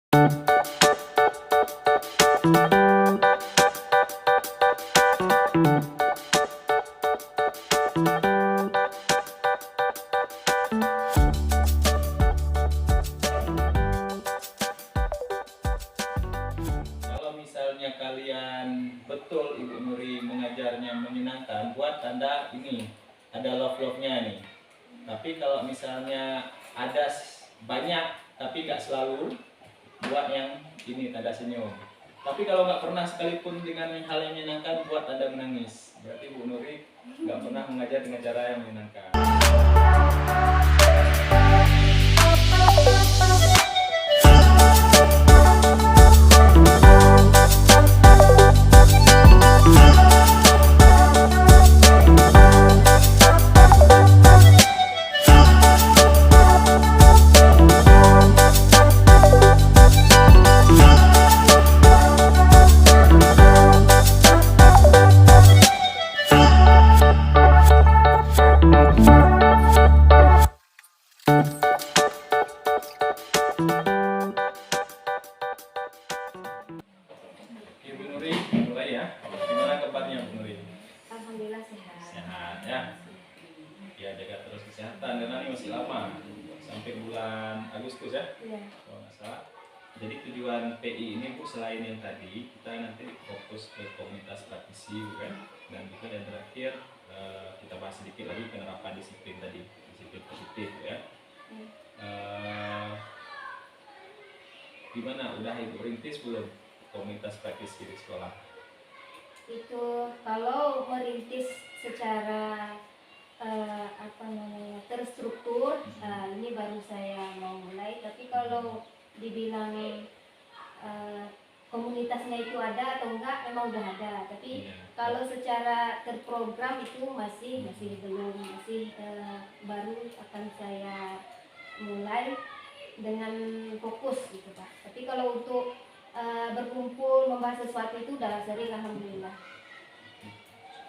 Kalau misalnya kalian betul Ibu Nuri mengajarnya menyenangkan, buat tanda ini, ada love-nya nih. Tapi kalau misalnya ada banyak tapi nggak selalu, buat yang ini tanda senyum. Tapi kalau nggak pernah sekalipun dengan hal yang menyenangkan, buat tanda menangis. Berarti Bu Nuri nggak pernah mengajar dengan cara yang menyenangkan. Oke Bu Nuri, mulai ya. Gimana kabarnya Bu Nuri? Alhamdulillah sehat. Sehat ya. Ya jaga terus kesehatan karena ini masih lama sampai bulan Agustus ya. Iya. Kalau nggak salah. Jadi tujuan PI ini Bu selain yang tadi kita nanti fokus ke komunitas praktisi kan, dan juga yang terakhir kita bahas sedikit lagi penerapan disiplin tadi, disiplin positif ya. Gimana udah Ibu rintis belum komunitas praktisi di sekolah? Itu kalau merintis secara terstruktur, ini baru saya mau mulai. Tapi kalau dibilang komunitasnya itu ada atau enggak, memang udah ada. Tapi kalau secara terprogram itu masih belum, baru akan saya mulai dengan fokus gitu Pak. Tapi kalau untuk berkumpul membahas sesuatu itu udah sering, alhamdulillah.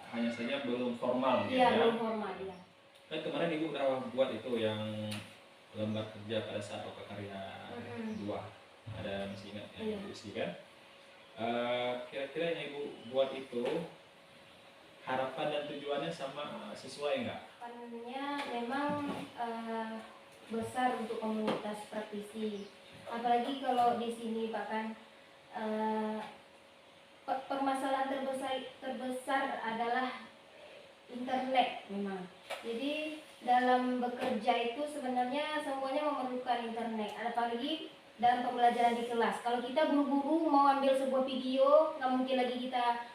Hanya saja belum formal Iya, ya. belum formal ya. Kan kemarin Ibu udah buat itu yang lembar kerja pada saat Oka Karya 2. Ada masih ingat yang Ibu isi kan? Kira-kira yang Ibu buat itu harapan dan tujuannya sama sesuai nggak? Harapannya memang besar untuk komunitas praktisi. Apalagi kalau di sini Pak kan permasalahan terbesar adalah internet memang. Jadi dalam bekerja itu sebenarnya semuanya memerlukan internet. Apalagi dalam pembelajaran di kelas. Kalau kita buru-buru mau ambil sebuah video, nggak mungkin lagi kita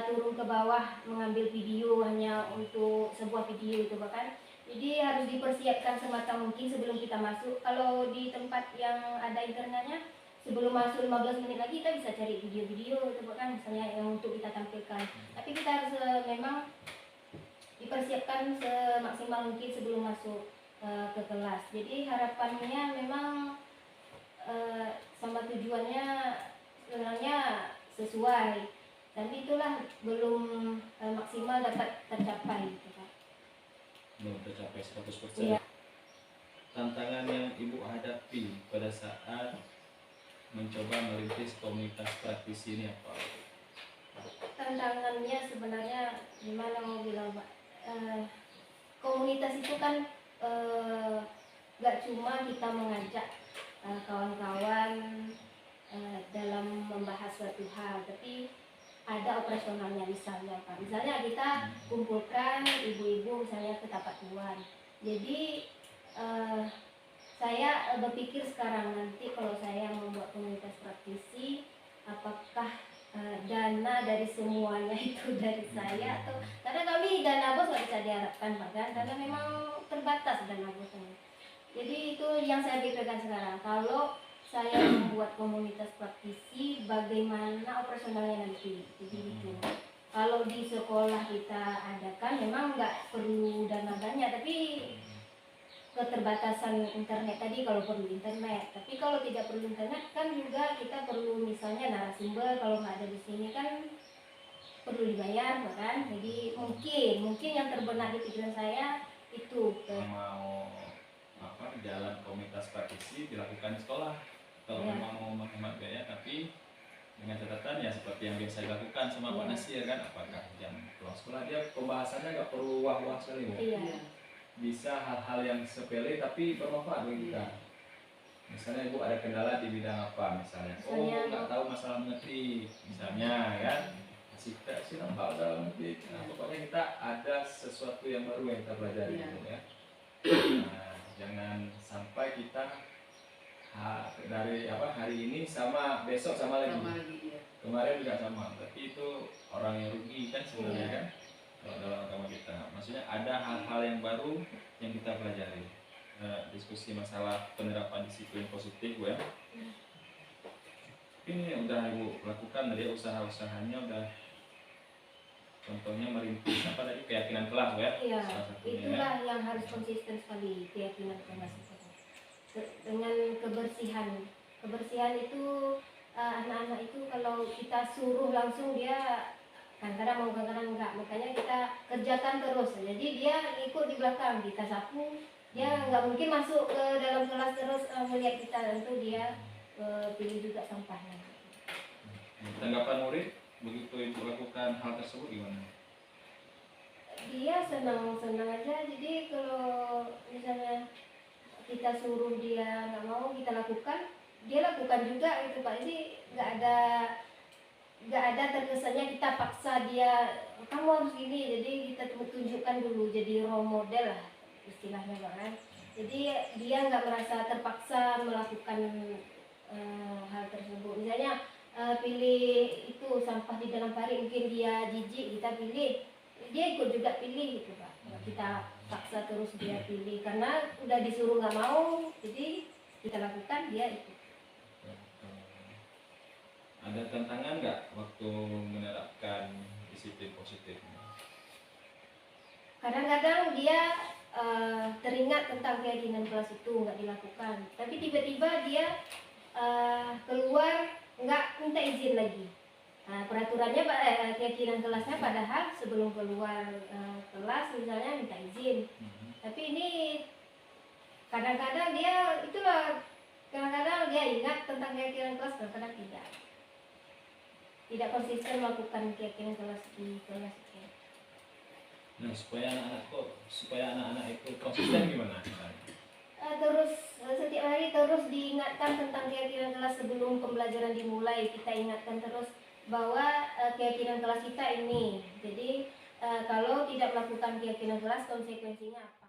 turun ke bawah mengambil video hanya untuk sebuah video itu bahkan. Jadi harus dipersiapkan semata mungkin sebelum kita masuk. Kalau di tempat yang ada internetnya, sebelum masuk 15 menit lagi kita bisa cari video-video itu bahkan misalnya yang untuk kita tampilkan. Tapi kita harus memang dipersiapkan semaksimal mungkin sebelum masuk ke kelas. Jadi harapannya memang sama tujuannya sebenarnya sesuai. Tapi itulah belum maksimal dapat tercapai gitu, Pak. Belum tercapai 100%. Iya. Tantangan yang Ibu hadapi pada saat mencoba merintis komunitas praktisi ini apa? Tantangannya sebenarnya gimana mau bilang Pak, komunitas itu kan gak cuma kita mengajak kawan-kawan dalam membahas suatu hal, tapi ada operasionalnya misalnya Pak. Misalnya kita kumpulkan ibu-ibu misalnya ke Tapak Tuan. Jadi saya berpikir sekarang nanti kalau saya membuat komunitas praktisi, apakah dana dari semuanya itu dari saya atau karena kami dana bos nggak bisa diharapkan Pak kan, karena memang terbatas dana bosnya. Jadi itu yang saya pikirkan sekarang. Kalau saya membuat komunitas praktisi, bagaimana operasionalnya nanti? Jadi itu. Kalau di sekolah kita adakan, memang nggak perlu dana banyak, tapi keterbatasan internet tadi kalau perlu internet. Tapi kalau tidak perlu internet kan juga kita perlu misalnya narasumber, kalau nggak ada di sini kan perlu dibayar kan. Jadi mungkin yang terbenak di pikiran saya itu mau jalan komunitas praktisi dilakukan di sekolah. Kalau memang mau hemat biaya, tapi dengan catatan ya seperti yang biasa dilakukan sama Pak Nasir kan, apakah jam pulang sekolah dia pembahasannya nggak perlu wah-wah sekali Bu. Iya. Bisa hal-hal yang sepele tapi bermanfaat bagi kita. Misalnya Ibu ada kendala di bidang apa misalnya, nggak tahu masalah mengetik misalnya kan, kasih nampak dalam mengetik. Nah, pokoknya kita ada sesuatu yang baru yang kita pelajari gitu ya. Nah, jangan sampai kita dari hari ini sama besok sama lagi. Kemarin juga sama, tapi itu orang yang rugi kan sebenarnya kan kalau dalam agama kita. Maksudnya ada hal-hal yang baru yang kita pelajari. Diskusi masalah penerapan disiplin positif Bu ya. Ini yang udah Ibu lakukan tadi usaha-usahanya udah, contohnya merintis apa tadi, keyakinan kelas Bu ya. Iya, Salah satunya, itulah yang harus konsisten sekali, keyakinan kelas itu. Dengan kebersihan. Kebersihan itu anak-anak itu kalau kita suruh langsung dia kadang-kadang mau kadang-kadang enggak, makanya kita kerjakan terus. Jadi dia ikut di belakang, kita sapu, dia nggak mungkin masuk ke dalam kelas terus melihat kita, tentu dia pilih juga sampahnya. Tanggapan murid begitu Ibu lakukan hal tersebut gimana? Dia senang-senang aja. Jadi kalau misalnya kita suruh dia nggak mau kita lakukan, dia lakukan juga gitu Pak. Jadi nggak ada terkesannya kita paksa dia kamu harus gini. Jadi kita tunjukkan dulu, jadi role model lah istilahnya Pak kan. Jadi dia nggak merasa terpaksa melakukan hal tersebut. Misalnya pilih itu sampah di dalam parit, mungkin dia jijik, kita pilih, dia ikut juga pilih gitu Pak. Kita paksa terus dia pilih karena udah disuruh nggak mau, jadi kita lakukan, dia ikut. Ada tantangan nggak waktu menerapkan disiplin positif? Kadang-kadang dia teringat tentang keyakinan kelas itu nggak dilakukan, tapi tiba-tiba dia keluar nggak minta izin lagi. Peraturannya keyakinan kelasnya padahal sebelum keluar kelas misalnya minta izin. Tapi ini kadang-kadang dia kadang-kadang dia ingat tentang keyakinan kelas, kadang-kadang tidak konsisten melakukan keyakinan kelas di kelas itu. Nah, supaya anak-anak itu konsisten gimana? Terus setiap hari terus diingatkan tentang keyakinan kelas sebelum pembelajaran dimulai. Kita ingatkan terus bahwa keyakinan kelas kita ini. Jadi kalau tidak melakukan keyakinan kelas konsekuensinya apa?